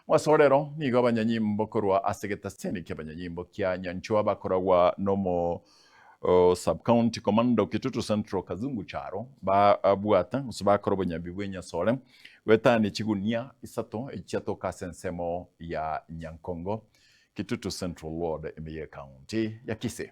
Mwasorero nigo abanyanyimbo korwa asegetaseni ky'abanyanyimbo kya Nyanchwa bakoragwa nomo sub-county commando Kitutu Central Kazungu Charo babwata usubakora bonyabibwe Nyasore wetani chigunia isato echiato kasensemo ya Nyankongo Kitutu Central Ward Emeye County ya Kisii.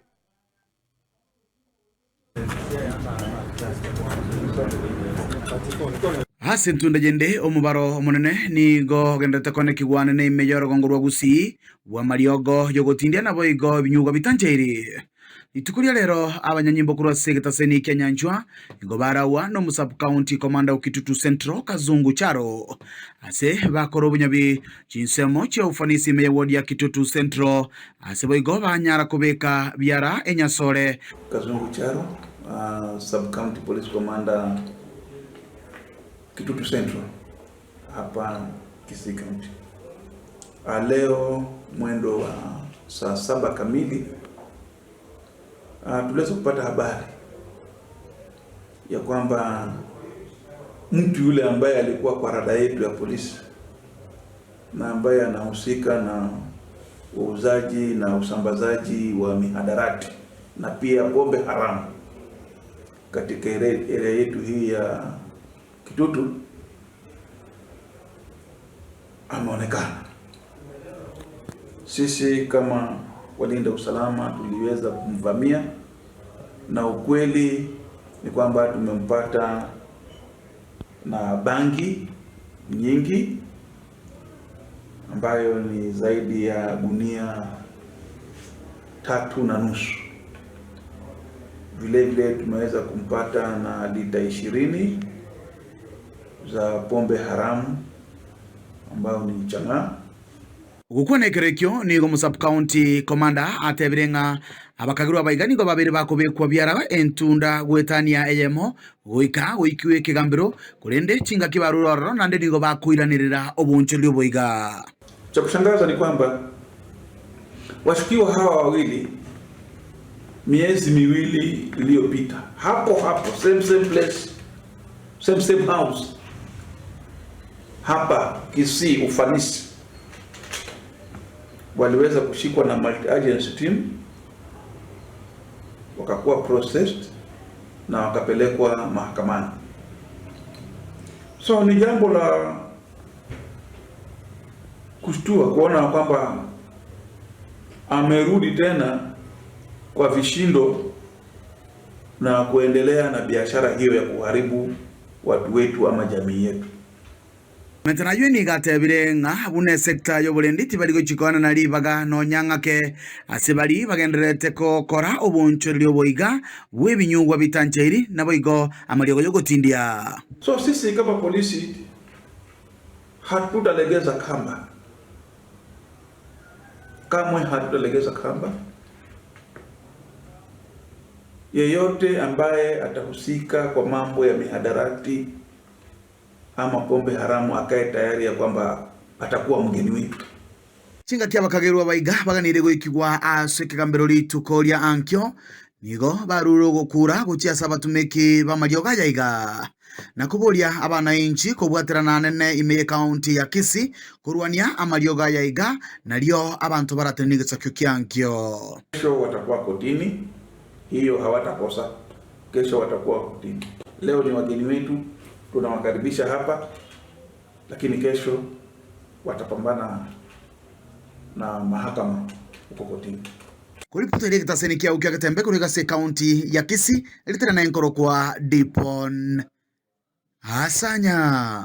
Hasi ntundagende omubaro omunene nigo gendete kone kigwane ne imeyoro gongorwa Gusii wa mariogo yogotindia nabo igo ibinyugo bitancheiri itukuria lero abanyanyimbo kurwa segetaseni kya Nyanchwa igo barawa no musub county commander Kitutu Central Kazungu Charo ase bakoro bunyabi chinsemo cha ufanisi me ward ya Kitutu Central ase bo igo banyara kubeka byara Enyasore Kazungu Charo sub county police commander Kitutu Central hapa Kisii County. Leo mwendo wa saa 7 kamili tuliweza kupata habari ya kwamba mtu yule ambaye alikuwa kwa rada yetu ya polisi na ambaye anahusika na uuzaji na usambazaji wa mihadarati na pia pombe haramu katika area yetu hii ya Kitutu ameonekana. Sisi kama walinda usalama tuliweza kumvamia na ukweli ni kwamba tumempata na bangi nyingi ambayo ni zaidi ya gunia 3.5. Vile vile tumeweza kumpata na lita 20 za pombe haramu ambayo ni chang'aa. Gukone kerekyo nigo musub county commander atebirenga abakagirwa baigani go babiri bakobekwa byara entunda gwetania eyemo goika goikiwe kigambiro kurende chinga kibaruroro nande nigo bakuiranirira obuncholi oboiga. Cha kushangaza ni kwamba washukiwa hawa wawili miezi miwili iliyopita hapo same place same house hapa Kisii ufanisi waliweza kushikwa na multi agency team wakakuwa processed na wakapelekwa mahakamani. So ni jambo la kushtua kuona kwamba amerudi tena kwa vishindo na kuendelea na biashara hiyo ya kuharibu watu wetu ama jamii yetu. Metana yuni gatebire nga bune sector yobulendi tibali chikwana na libaga no nyangake asebali bagenderete ko kora obuncholi oboiga bwebinyugwa bitancheiri nabo igo amariogo yogotindia. So sisi kama polisi hatutalegeza kamba. Kamwe hatutalegeza kamba. Yeyote ambaye atahusika kwa mambo ya mihadarati ama pombe haramu akae tayari ya kwamba atakuwa mgeni wetu. Chinga kia bakagirwa baiga baganire goikigwa asekegambiro litukoria ankyo nigo baruro gukura guchia sabatumeki bamarioga yaiga na kuboria abana inchi kubwaterana nene Emeye County ya Kisii kurwania amarioga yaiga nalio abantu barateniga sakyo kyankyo. Kesho watakuwa kotini, hiyo hawatakosa. Kesho watakuwa kotini. Leo ni wageni wetu, tunawakaribisha hapa, lakini kesho watapambana na mahakama huko kotini. Kuripoto ile kitaseni kia ukia katembe kuriga se county ya Kisii ilitana na enkoro kwa Dipon Hasanya.